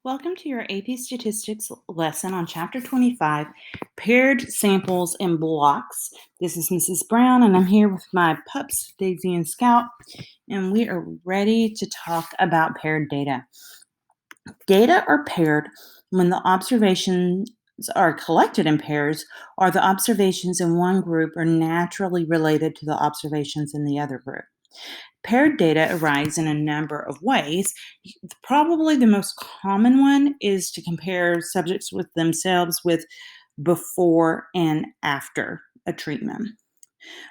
Welcome to your AP Statistics lesson on Chapter 25, Paired Samples and Blocks. This is Mrs. Brown, and I'm here with my pups, Daisy and Scout, and we are ready to talk about paired data. Data are paired when the observations are collected in pairs, or the observations in one group are naturally related to the observations in the other group. Paired data arise in a number of ways. Probably the most common one is to compare subjects with themselves with before and after a treatment.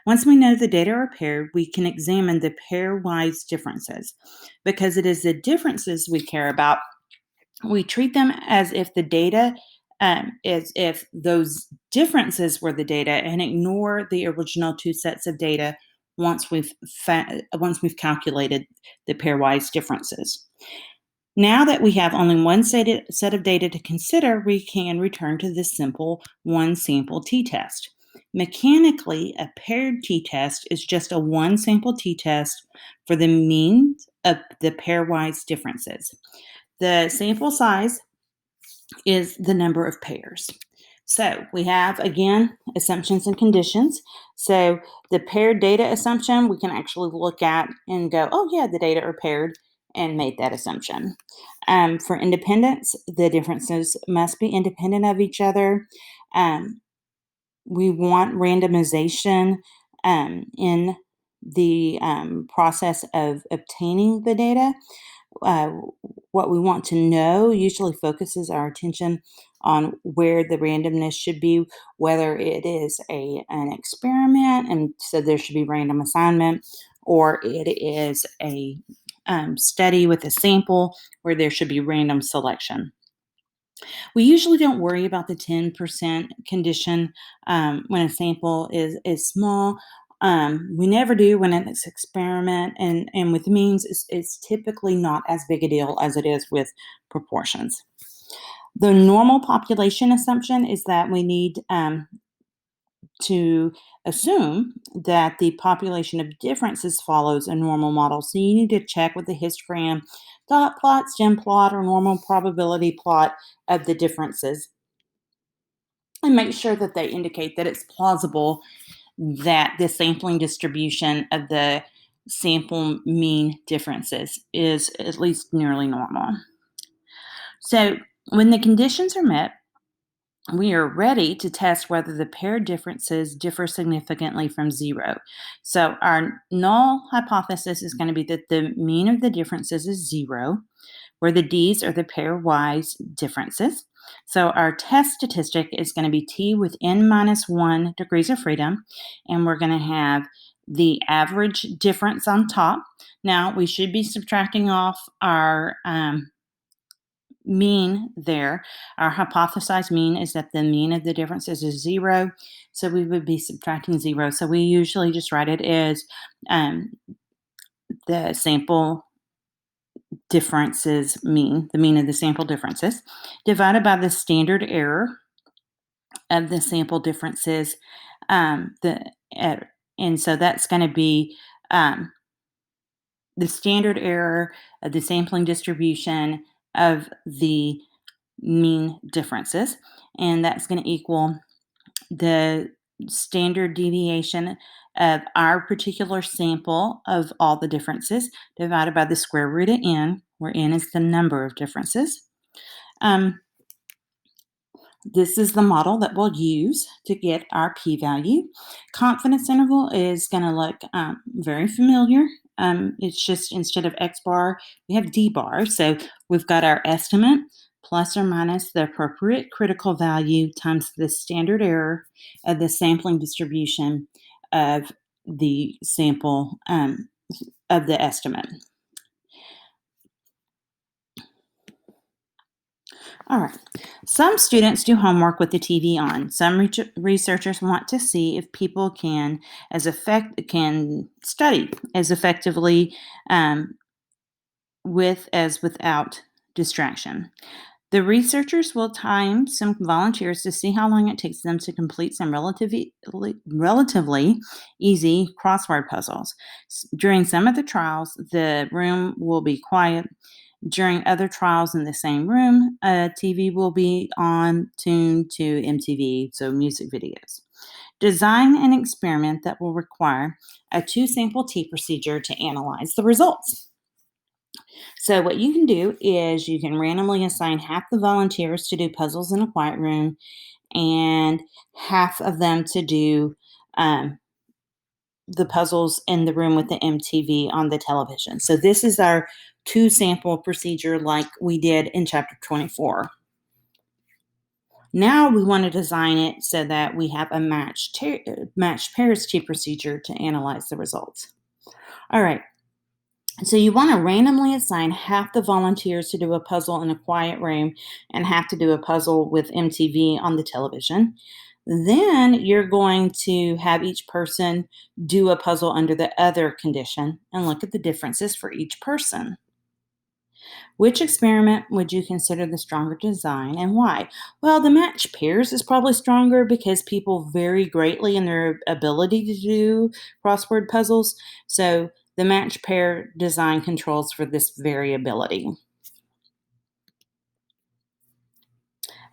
Once we know the data are paired, we can examine the pairwise differences. Because it is the differences we care about, we treat them as if the data as if those differences were the data and ignore the original two sets of data once we've calculated the pairwise differences. Now that we have only one set of data to consider, we can return to this simple one sample t-test. Mechanically, a paired t-test is just a one sample t-test for the mean of the pairwise differences. The sample size is the number of pairs. So we have, again, assumptions and conditions. So the paired data assumption, we can actually look at and go, oh yeah, the data are paired, and make that assumption. For independence, the differences must be independent of each other. We want randomization in the process of obtaining the data. What we want to know usually focuses our attention on where the randomness should be, whether it is an experiment, and so there should be random assignment, or it is a study with a sample where there should be random selection. We usually don't worry about the 10% condition when a sample is small. We never do when it's experiment, and with means, it's typically not as big a deal as it is with proportions. The normal population assumption is that we need to assume that the population of differences follows a normal model. So you need to check with the histogram, dot plot, stem plot, or normal probability plot of the differences, and make sure that they indicate that it's plausible that the sampling distribution of the sample mean differences is at least nearly normal. So when the conditions are met, we are ready to test whether the paired differences differ significantly from zero. So our null hypothesis is going to be that the mean of the differences is zero, where the D's are the pairwise differences. So our test statistic is going to be T with n minus 1 degrees of freedom, and we're going to have the average difference on top. Now, we should be subtracting off our mean there. Our hypothesized mean is that the mean of the differences is zero, so we would be subtracting zero. So we usually just write it as the sample differences mean, the mean of the sample differences, divided by the standard error of the sample differences. And so that's going to be the standard error of the sampling distribution of the mean differences, and that's going to equal the standard deviation of our particular sample of all the differences divided by the square root of n, where n is the number of differences. This is the model that we'll use to get our p-value. Confidence interval is going to look very familiar. It's just instead of x bar, we have d bar. So we've got our estimate plus or minus the appropriate critical value times the standard error of the sampling distribution of the sample of the estimate. All right. Some students do homework with the TV on. Some researchers want to see if people can study as effectively with as without distraction. The researchers will time some volunteers to see how long it takes them to complete some relatively easy crossword puzzles. During some of the trials, the room will be quiet During other trials in the same room, a TV will be on tuned to MTV, so music videos. Design an experiment that will require a two-sample T procedure to analyze the results. So, what you can do is you can randomly assign half the volunteers to do puzzles in a quiet room and half of them to do um, the puzzles in the room with the MTV on the television. So, this is our two sample procedure like we did in chapter 24. Now we want to design it so that we have a matched pairs T procedure to analyze the results. All right. So you want to randomly assign half the volunteers to do a puzzle in a quiet room and half to do a puzzle with MTV on the television. Then you're going to have each person do a puzzle under the other condition and look at the differences for each person. Which experiment would you consider the stronger design and why? Well, the match pairs is probably stronger because people vary greatly in their ability to do crossword puzzles. So the match pair design controls for this variability.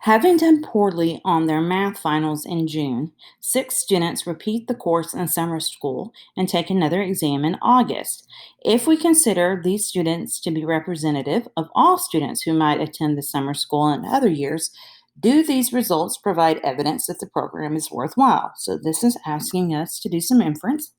Having done poorly on their math finals in June, 6 students repeat the course in summer school and take another exam in August. If we consider these students to be representative of all students who might attend the summer school in other years, do these results provide evidence that the program is worthwhile? So, this is asking us to do some inference.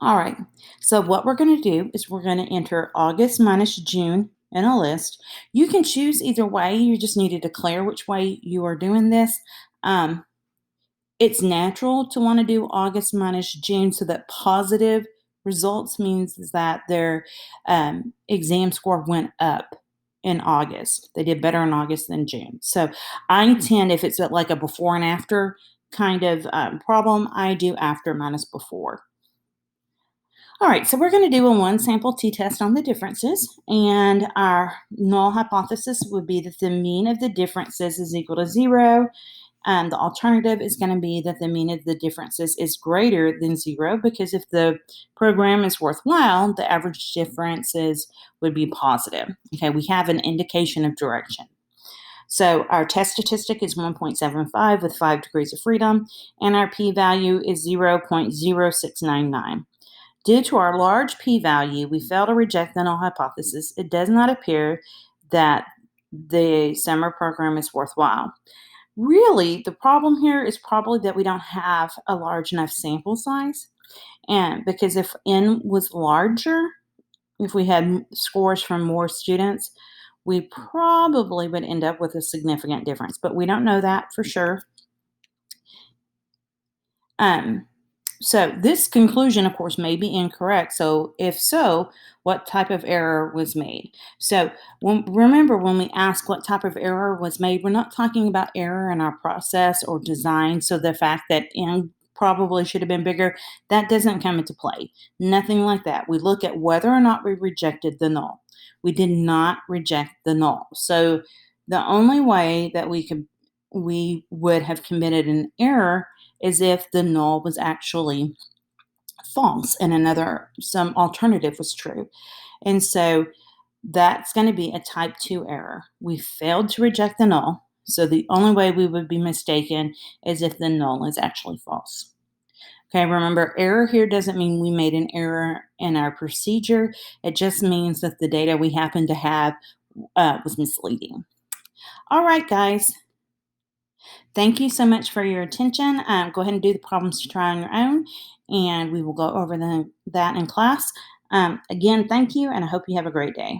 All right. So what we're going to do is we're going to enter August minus June in a list. You can choose either way. You just need to declare which way you are doing this. Um, it's natural to want to do August minus June so that positive results means is that their exam score went up in August. They did better in August than June. So I tend, if it's like a before and after kind of problem, I do after minus before. All right, so we're going to do a one sample t-test on the differences, and our null hypothesis would be that the mean of the differences is equal to 0, and the alternative is going to be that the mean of the differences is greater than 0, because if the program is worthwhile, the average differences would be positive. Okay, we have an indication of direction. So our test statistic is 1.75 with 5 degrees of freedom, and our p-value is 0.0699. Due to our large p-value, we fail to reject the null hypothesis. It does not appear that the summer program is worthwhile. Really, the problem here is probably that we don't have a large enough sample size. And because if n was larger, if we had scores from more students, we probably would end up with a significant difference. But we don't know that for sure. So this conclusion, of course, may be incorrect. So if so, what type of error was made? So remember, when we ask what type of error was made, we're not talking about error in our process or design. So the fact that n probably should have been bigger, that doesn't come into play. Nothing like that. We look at whether or not we rejected the null. We did not reject the null. So the only way that we would have committed an error is if the null was actually false and some alternative was true. And so that's going to be a type 2 error. We failed to reject the null. So the only way we would be mistaken is if the null is actually false. Okay, remember, error here doesn't mean we made an error in our procedure. It just means that the data we happen to have was misleading. All right, guys. Thank you so much for your attention. Go ahead and do the problems to try on your own, and we will go over that in class. Again, thank you, and I hope you have a great day.